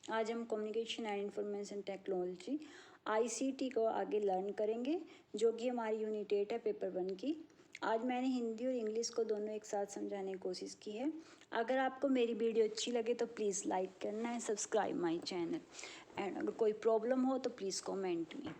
आज हम communication and information technology ICT को आगे लर्न करेंगे, जो कि हमारी यूनिट 8 है पेपर 1 की। आज मैंने हिंदी और इंग्लिश को दोनों एक साथ समझाने की कोशिश की है। अगर आपको मेरी वीडियो अच्छी लगे तो प्लीज़ लाइक करना है, सब्सक्राइब माई चैनल, एंड अगर कोई प्रॉब्लम हो तो प्लीज़ कमेंट में।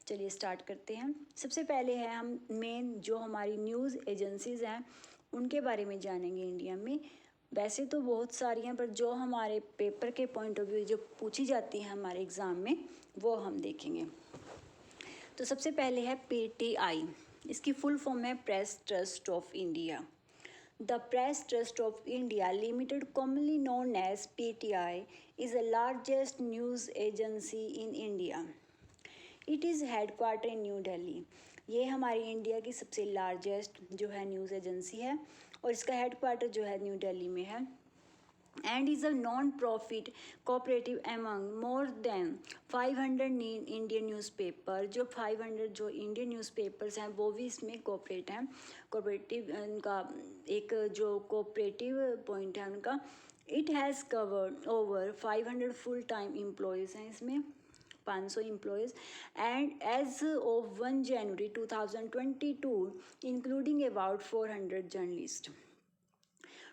चलिए स्टार्ट करते हैं। सबसे पहले है हम मेन जो हमारी न्यूज़ एजेंसीज़ हैं उनके बारे में जानेंगे इंडिया में। वैसे तो बहुत सारी हैं, पर जो हमारे पेपर के पॉइंट ऑफ व्यू जो पूछी जाती हैं हमारे एग्ज़ाम में वो हम देखेंगे। तो सबसे पहले है PTI। इसकी फुल फॉर्म है press trust of India. The Press Trust of India Limited, commonly known as PTI, is the largest news agency in India. It is headquartered in New Delhi. ये हमारी इंडिया की सबसे largest जो है news agency है और इसका headquarter जो है न्यू दिल्ली में है। And is a non profit cooperative among more than 500 Indian newspaper. जो 500 जो इंडियन न्यूज़पेपर्स हैं वो भी इसमें कोऑपरेट हैं। कोऑपरेटिव उनका एक जो कोऑपरेटिव पॉइंट है उनका, it has covered over 500 full time employees हैं इसमें, 500 employees. And as of 1 January 2022 including about 400 journalist.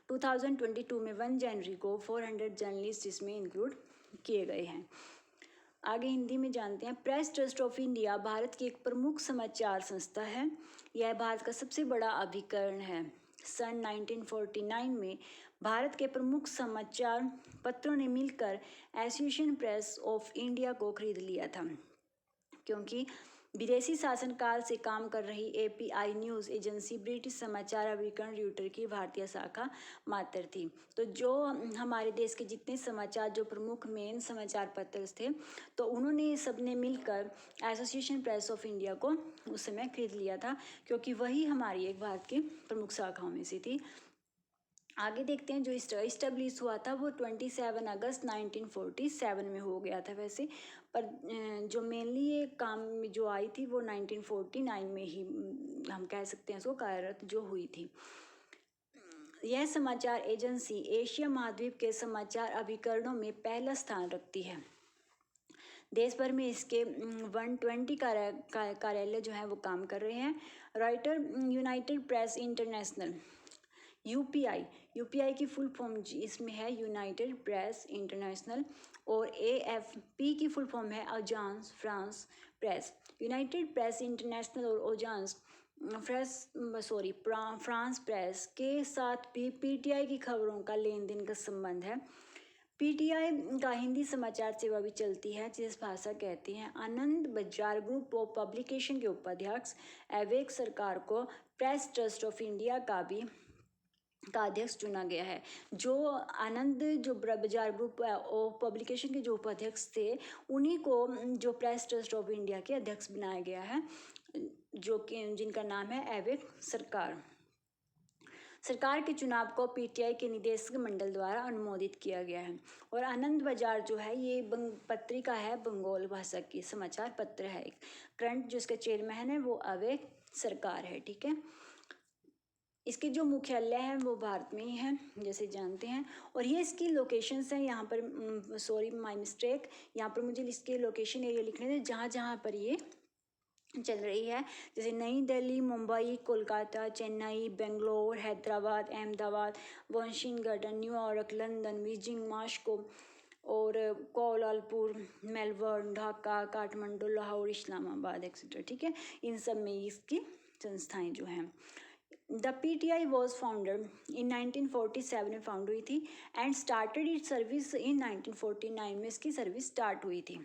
2022 में 1 जनवरी को 400 जर्नलिस्ट इसमें इंक्लूड किए गए हैं। आगे हिंदी में जानते हैं। प्रेस ट्रस्ट ऑफ इंडिया भारत की एक प्रमुख समाचार संस्था है। यह भारत का सबसे बड़ा अभिकरण है। सन 1949 में भारत के प्रमुख समाचार पत्रों ने मिलकर एसोसिएशन प्रेस ऑफ इंडिया को खरीद लिया था, क्योंकि विदेशी शासनकाल से काम कर रही API न्यूज़ एजेंसी ब्रिटिश समाचार अभिकरण र्यूटर की भारतीय शाखा मात्र थी। तो जो हमारे देश के जितने समाचार जो प्रमुख मेन समाचार पत्र थे, तो उन्होंने सबने मिलकर एसोसिएशन प्रेस ऑफ इंडिया को उस समय खरीद लिया था, क्योंकि वही हमारी एक भारत की प्रमुख शाखाओं में से थी। आगे देखते हैं। जो इस्टेब्लिश हुआ था वो 27 अगस्त 1947 में हो गया था वैसे, पर जो मेनली ये काम में जो आई थी वो 1949 में ही हम कह सकते हैं इसको कार्यरत जो हुई थी। यह समाचार एजेंसी एशिया महाद्वीप के समाचार अभिकरणों में पहला स्थान रखती है। देश भर में इसके 120 कार्यालय जो हैं वो काम कर रहे हैं। Reuter united press international UPI की फुल फॉर्म इसमें है यूनाइटेड प्रेस इंटरनेशनल, और AFP की फुल फॉर्म है Agence France Presse. United press international और अजांस फ्रांस प्रेस के साथ भी PTI की खबरों का लेन देन का संबंध है। PTI का हिंदी समाचार सेवा भी चलती है, जिस भाषा कहते हैं। आनंद बाजार ग्रुप ऑफ पब्लिकेशन के उपाध्यक्ष एवेक सरकार को प्रेस ट्रस्ट ऑफ इंडिया का अध्यक्ष चुना गया है। जो आनंद जो बाजार ग्रुप ऑफ पब्लिकेशन के जो उपाध्यक्ष थे, उन्हीं को जो प्रेस ट्रस्ट ऑफ इंडिया के अध्यक्ष बनाया गया है, जो कि जिनका नाम है एवेक सरकार। सरकार के चुनाव को PTI के निदेशक मंडल द्वारा अनुमोदित किया गया है। और आनंद बाजार जो है ये पत्रिका है, बंगाल भाषा की समाचार पत्र है। करंट जो इसका चेयरमैन है वो अवेक सरकार है, ठीक है। इसके जो मुख्यालय है वो भारत में ही है, जैसे जानते हैं। और ये इसकी लोकेशंस हैं। यहाँ पर सॉरी माय मिस्टेक, यहाँ पर मुझे इसके लोकेशन एरिया लिखने थे जहाँ जहाँ पर ये चल रही है, जैसे नई Delhi, Mumbai, Kolkata, Chennai, Bangalore, Hyderabad, Ahmedabad, Washington, New York, London, Beijing, Moscow और कोलालपुर, मेलबर्न, ढाका, काठमांडू, लाहौर, इस्लामाबाद एक्सेट्रा, ठीक है। इन सब में इसकी संस्थाएं जो हैं। The PTI was founded in 1947 में फाउंड हुई थी and started it service in 1949 में इसकी सर्विस स्टार्ट हुई थी।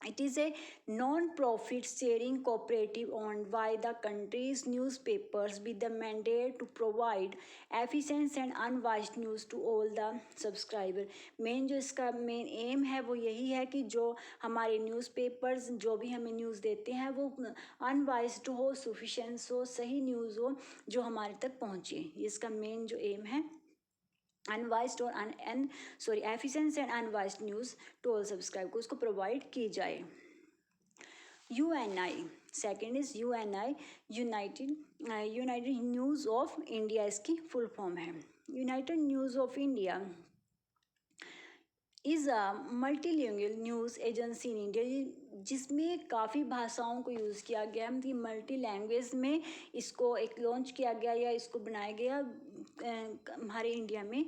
It is a non-profit sharing cooperative owned by the country's newspapers with the mandate to provide efficient and unbiased news to all the subscriber। Main जो इसका main M है वो यही है कि जो हमारे न्यूज़पेपर्स जो भी हमें न्यूज़ देते हैं वो अनबाइस्ड हो, सफिशेंट हो, सही न्यूज़ हो जो हमारे तक पहुँचे। इसका मेन जो एम है अनवाइस्ड और efficient and unbiased news to all subscribe को उसको प्रोवाइड की जाए। UNI second is UNI United news of India इसकी फुल फॉर्म है। United news of India is a multilingual news agency in India, जिसमें काफ़ी भाषाओं को यूज़ किया गया है, मतलब मल्टी लैंग्वेज में इसको एक लॉन्च किया गया या इसको बनाया गया हमारे इंडिया में।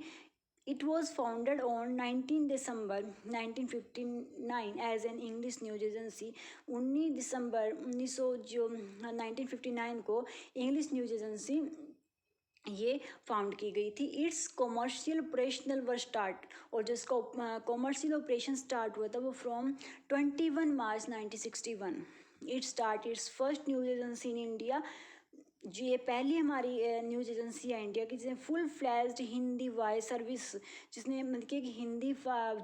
It was founded on 19 December 1959 as an English news agency। 19 दिसंबर 1900 जो 1959 को इंग्लिश न्यूज एजेंसी ये फाउंड की गई थी। It's commercial operational were start, और जो इसका कॉमर्शियल ऑपरेशन स्टार्ट हुआ था वो from 21 March 1961। It start it's first news agency in India. जो ये पहली हमारी न्यूज़ एजेंसी है इंडिया की जिसने full fledged Hindi wire service, जिसने मतलब कि हिंदी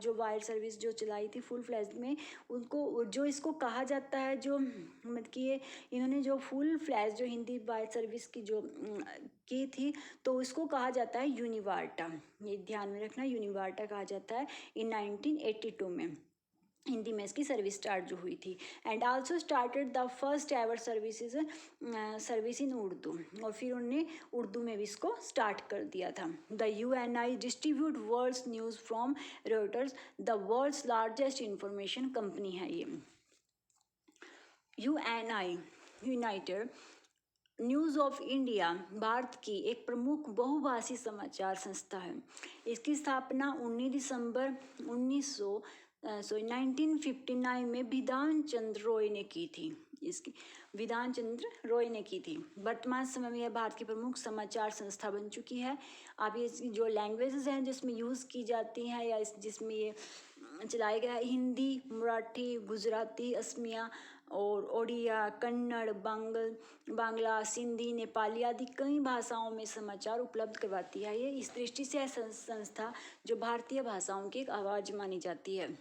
जो वायर सर्विस जो चलाई थी फुल फ्लैज्ड में, उनको जो इसको कहा जाता है जो मतलब कि ये इन्होंने जो फुल फ्लैज जो हिंदी वायर सर्विस की जो की थी, तो इसको कहा जाता है यूनिवार्टा। ये ध्यान में रखना, यूनिवार्टा कहा जाता है इन 1982 में हिंदी में इसकी सर्विस स्टार्ट जो हुई थी। And also started the first ever service in Urdu, और फिर उन्होंने उर्दू में भी इसको स्टार्ट कर दिया था। The UNI distribute world's news from Reuters, the world's largest information company है ये। UNI United news of India भारत की एक प्रमुख बहुभाषी समाचार संस्था है। इसकी स्थापना 19 दिसंबर 1959 में विधान चंद्र रॉय ने की थी। इसकी विधान चंद्र रॉय ने की थी। वर्तमान समय में यह भारत की प्रमुख समाचार संस्था बन चुकी है। अब ये जो लैंग्वेजेस हैं जिसमें यूज़ की जाती हैं या जिसमें ये चलाया गया है, हिंदी, मराठी, गुजराती, असमिया और ओडिया, कन्नड़, बांग्ला, सिंधी, नेपाली आदि कई भाषाओं में समाचार उपलब्ध करवाती है। ये इस दृष्टि से संस्था जो भारतीय भाषाओं की एक आवाज़ मानी जाती है।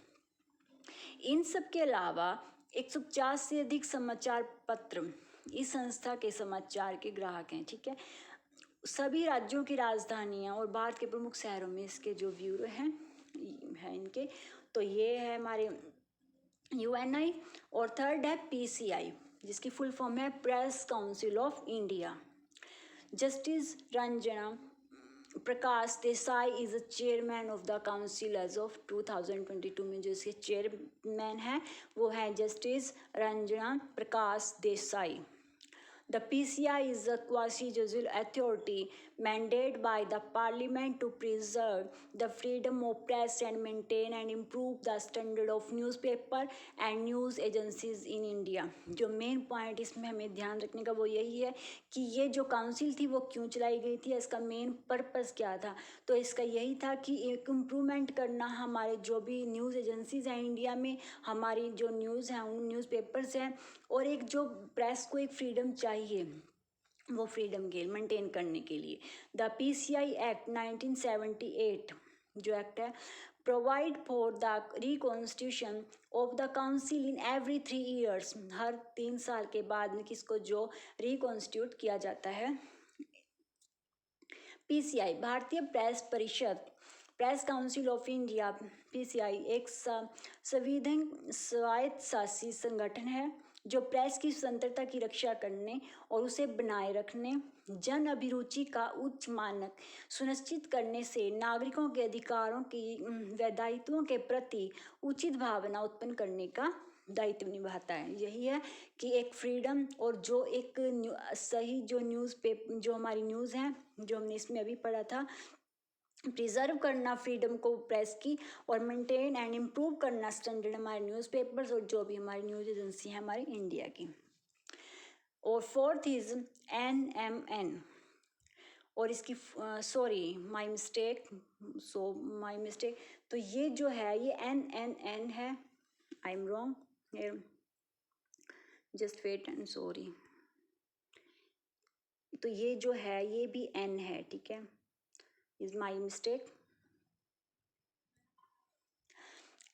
इन सब के अलावा 150 से अधिक समाचार पत्र इस संस्था के समाचार के ग्राहक हैं। ठीक है, सभी राज्यों की राजधानियां और भारत के प्रमुख शहरों में इसके जो ब्यूरो हैं है इनके। तो ये है हमारे UNI। और थर्ड है PCI, जिसकी फुल फॉर्म है press council of India. Justice Ranjana Prakash Desai is the chairman of the council as of 2022 में जो इसके चेयरमैन है वो है justice Ranjana Prakash Desai. The PCI is a quasi-judicial authority mandated by the Parliament to preserve the freedom of press and maintain and improve the standard of newspaper and news agencies in India। जो main point इसमें हमें ध्यान रखने का वो यही है कि ये जो काउंसिल थी वो क्यों चलाई गई थी, इसका मेन पर्पस क्या था। तो इसका यही था कि एक इम्प्रूवमेंट करना हमारे जो भी न्यूज़ एजेंसीज हैं इंडिया में, हमारी जो न्यूज़ हैं उन न्यूज़पेपर्स हैं, और एक जो प्रेस को एक फ्रीडम चाहिए वो फ्रीडम के मेंटेन करने के लिए। द PCI एक्ट 1978 जो एक्ट है provide for the reconstitution of the council in every 3 years. हर 3 साल के बाद में किसको जो रिकॉन्स्टिट्यूट किया जाता है। PCI भारतीय प्रेस परिषद, press council of India PCI एक संविधानिक स्वायत्तशासी संगठन है जो प्रेस की स्वतंत्रता की रक्षा करने और उसे बनाए रखने, जन अभिरुचि का उच्च मानक सुनिश्चित करने से नागरिकों के अधिकारों की व दायित्वों के प्रति उचित भावना उत्पन्न करने का दायित्व निभाता है। यही है कि एक फ्रीडम और जो एक सही जो न्यूज़ पेपर जो हमारी न्यूज़ हैं जो हमने इसमें अभी पढ़ा था, प्रिजर्व करना फ्रीडम को प्रेस की और मेंटेन एंड इम्प्रूव करना स्टैंडर्ड हमारे न्यूज़पेपर्स और जो भी हमारी न्यूज़ एजेंसी है हमारी इंडिया की। और फोर्थ इज NMN, और इसकी सॉरी माय मिस्टेक तो ये जो है ये NNN है, I am wrong, just wait and sorry. तो ये जो है ये भी N है, ठीक है, इज माई मिस्टेक।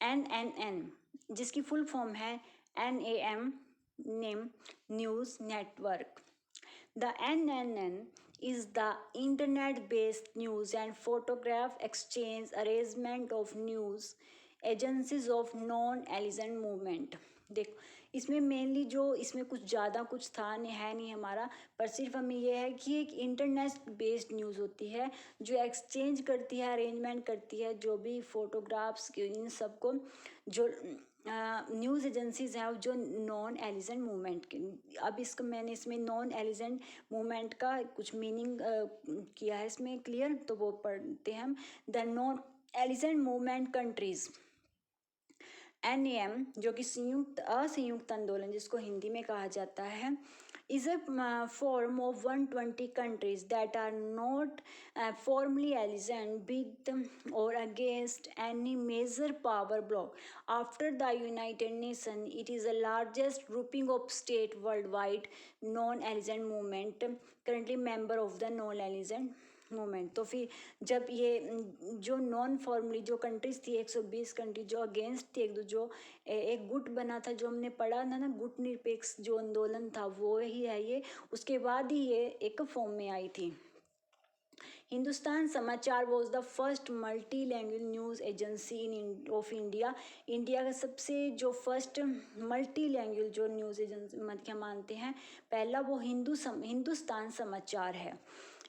NNN जिसकी फुल फॉर्म है NAM name news network. The NNN is the internet-based news and photograph exchange arrangement of news agencies of non-aligned movement। देखो इसमें मेनली जो इसमें कुछ ज़्यादा कुछ था नहीं, है नहीं हमारा, पर सिर्फ हमें ये है कि एक इंटरनेट बेस्ड न्यूज़ होती है जो एक्सचेंज करती है, अरेंजमेंट करती है जो भी फोटोग्राफ्स इन सबको, जो न्यूज़ एजेंसीज हैं जो नॉन एलिजेंट मूवमेंट के। अब इसको मैंने इसमें नॉन एलिजेंट मूवमेंट का कुछ मीनिंग किया है इसमें क्लियर, तो वो पढ़ते हैं हम। The non एलिजेंट movement countries, NAM जो कि संयुक्त असंयुक्त आंदोलन जिसको हिंदी में कहा जाता है, is a form of 120 countries that are not formally allied with or against any major power bloc. After the United Nations, it is the largest grouping of state worldwide non-aligned movement, currently member of the non-aligned movement. तो फिर जब ये जो non formally जो countries थी 120 country जो against थी एक दो, जो एक गुट बना था जो हमने पढ़ा था ना, गुट निरपेक्ष जो आंदोलन था वो ही है ये, उसके बाद ही ये एक फॉर्म में आई थी। Hindustan Samachar was the first multi language news agency in of India. India का सबसे जो फर्स्ट मल्टी लैंग्वेज जो न्यूज़ एजेंसी मतलब मानते हैं पहला वो हिंदुस्तान समाचार है।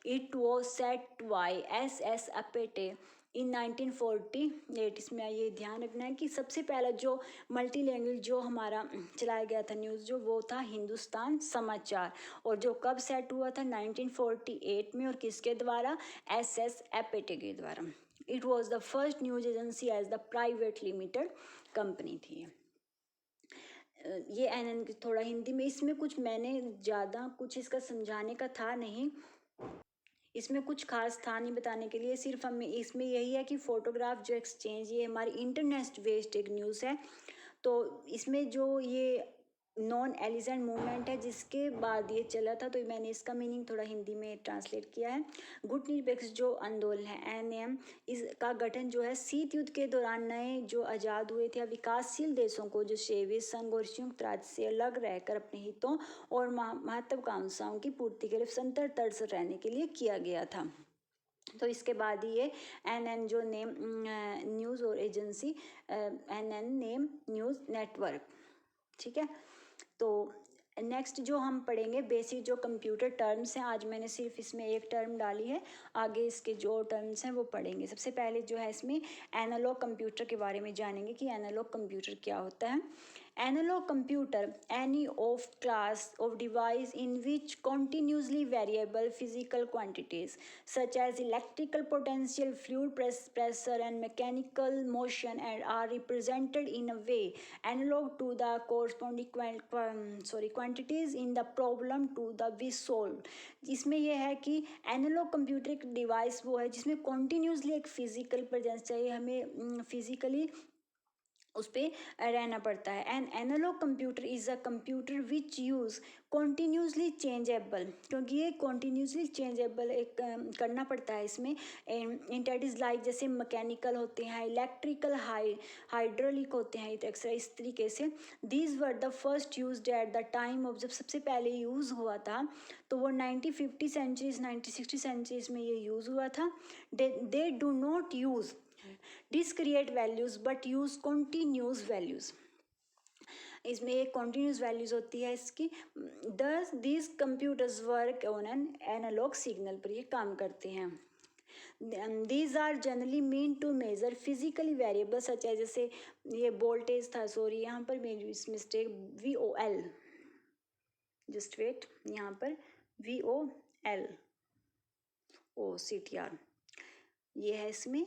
It was set by SS Apte in 1948। इसमें ये ध्यान रखना है कि सबसे पहला जो मल्टी लैंग्वेज जो हमारा चलाया गया था न्यूज़ जो वो था हिंदुस्तान समाचार, और जो कब सेट हुआ था 1948 में, और किसके द्वारा, SS एपेटे के द्वारा। It was the first news agency as the private limited company थी। ये NN की थोड़ा हिंदी में, इसमें कुछ मैंने ज़्यादा कुछ इसका समझाने का था नहीं, इसमें कुछ खास था नहीं बताने के लिए, सिर्फ हमें इसमें यही है कि फ़ोटोग्राफ जो एक्सचेंज ये हमारी इंटरनेट बेस्ड एक न्यूज़ है। तो इसमें जो ये नॉन एलिजेंट मूवमेंट है जिसके बाद ये चला था, तो मैंने इसका मीनिंग थोड़ा हिंदी में ट्रांसलेट किया है। गुट निरपेक्ष जो आंदोलन है NAM, इसका गठन जो है शीत युद्ध के दौरान नए जो आज़ाद हुए थे विकासशील देशों को जो सोवियत संघ और संयुक्त राज्य से अलग रहकर अपने हितों और महत्वाकांक्षाओं की पूर्ति के लिए संतर तर्ज रहने के लिए किया गया था। तो इसके बाद ही ये NN जो नेम न्यूज़ और agency NN name news network, ठीक है। तो नेक्स्ट जो हम पढ़ेंगे बेसिक जो कंप्यूटर टर्म्स हैं, आज मैंने सिर्फ इसमें एक टर्म डाली है, आगे इसके जो टर्म्स हैं वो पढ़ेंगे। सबसे पहले जो है इसमें एनालॉग कंप्यूटर के बारे में जानेंगे कि एनालॉग कंप्यूटर क्या होता है। Analog computer, any of class of device in which continuously variable physical quantities such as electrical potential, fluid pressure and mechanical motion and are represented in a way analog to the corresponding quantities in the problem to the be solved। इसमें यह है कि analogue computer एक device वो है जिसमें continuously एक physical presence चाहिए, हमें फिजिकली उस पर रहना पड़ता है। An analogue computer is a computer which use continuously changeable, क्योंकि ये कॉन्टीन्यूसली चेंजेबल एक करना पड़ता है इसमें। इंटरडिस लाइक जैसे मैकेनिकल होते हैं, इलेक्ट्रिकल हाइड्रोलिक होते हैं, इस तरीके से। These were the first use at the time of, जब सबसे पहले यूज़ हुआ था तो वो 1950 सेंचुरीज 1960 सेंचुरीज में ये यूज़ हुआ था। They do not use discrete values but use continuous values। इसमें एक continuous values होती है इसकी। thus these computers work on an analog signal पर ये काम करते हैं। these are generally meant to measure physically variables such as, जैसे ये voltage था, सॉरी यहाँ पर मेरी मिस्टेक, VOL, just wait, यहाँ पर VOL OCTR ये है, इसमें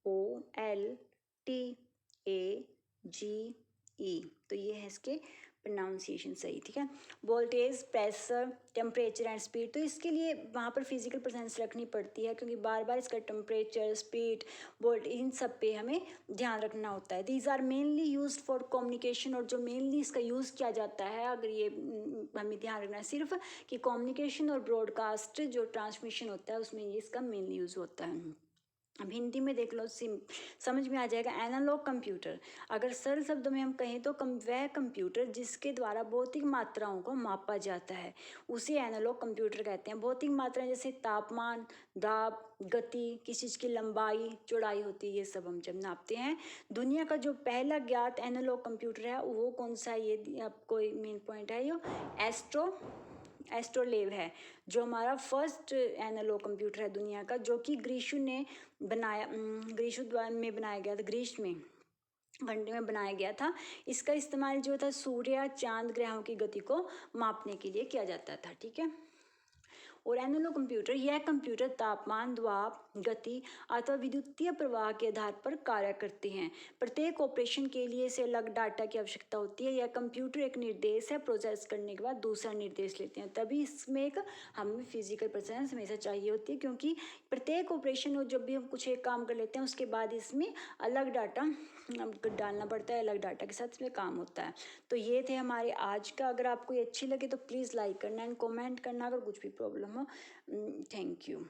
VOLTAGE, तो ये है इसके प्रोनाउंसिएशन सही, ठीक है। Voltage, pressure, temperature and speed, तो इसके लिए वहाँ पर फिजिकल प्रेजेंस रखनी पड़ती है क्योंकि बार बार इसका टेम्परेचर, स्पीड, वोल्ट इन सब पे हमें ध्यान रखना होता है। These are mainly used for communication, और जो मेनली इसका यूज़ किया जाता है, अगर ये हमें ध्यान रखना है सिर्फ कि कम्युनिकेशन और ब्रॉडकास्ट जो ट्रांसमिशन होता है उसमें ये इसका मेनली यूज़ होता है। अब हिंदी में देख लो, समझ में आ जाएगा। एनालॉग कंप्यूटर, अगर सरल शब्दों में हम कहें तो वह कंप्यूटर जिसके द्वारा भौतिक मात्राओं को मापा जाता है उसे एनालॉग कंप्यूटर कहते हैं। भौतिक मात्राएं जैसे तापमान, दाब, गति, किसी चीज़ की लंबाई चौड़ाई होती है, ये सब हम जब नापते हैं। दुनिया का जो पहला ज्ञात एनालॉग कंप्यूटर है वो कौन सा है, ये आपको मेन पॉइंट है, ये एस्ट्रोलेव है, जो हमारा फर्स्ट एनालॉग कंप्यूटर है दुनिया का, जो कि ग्रीशु ने बनाया, ग्रीशु द्वारा में बनाया गया था, ग्रीस में घंटे में बनाया गया था। इसका इस्तेमाल जो था सूर्य, चांद, ग्रहों की गति को मापने के लिए किया जाता था। ठीक है। और एनालॉग कंप्यूटर, यह कंप्यूटर तापमान, दबाव, गति अथवा विद्युतीय प्रवाह के आधार पर कार्य करते हैं। प्रत्येक ऑपरेशन के लिए इसे अलग डाटा की आवश्यकता होती है। यह कंप्यूटर एक निर्देश है, प्रोसेस करने के बाद दूसरा निर्देश लेते हैं, तभी इसमें एक हमें फिजिकल प्रेजेंस हमेशा चाहिए होती है, क्योंकि प्रत्येक ऑपरेशन हो, जब भी हम कुछ एक काम कर लेते हैं उसके बाद इसमें अलग डाटा डालना पड़ता है, अलग डाटा के साथ इसमें काम होता है। तो ये थे हमारे आज का। अगर आपको ये अच्छी लगे तो प्लीज़ लाइक करना एंड कमेंट करना अगर कुछ भी प्रॉब्लम हो। Thank you.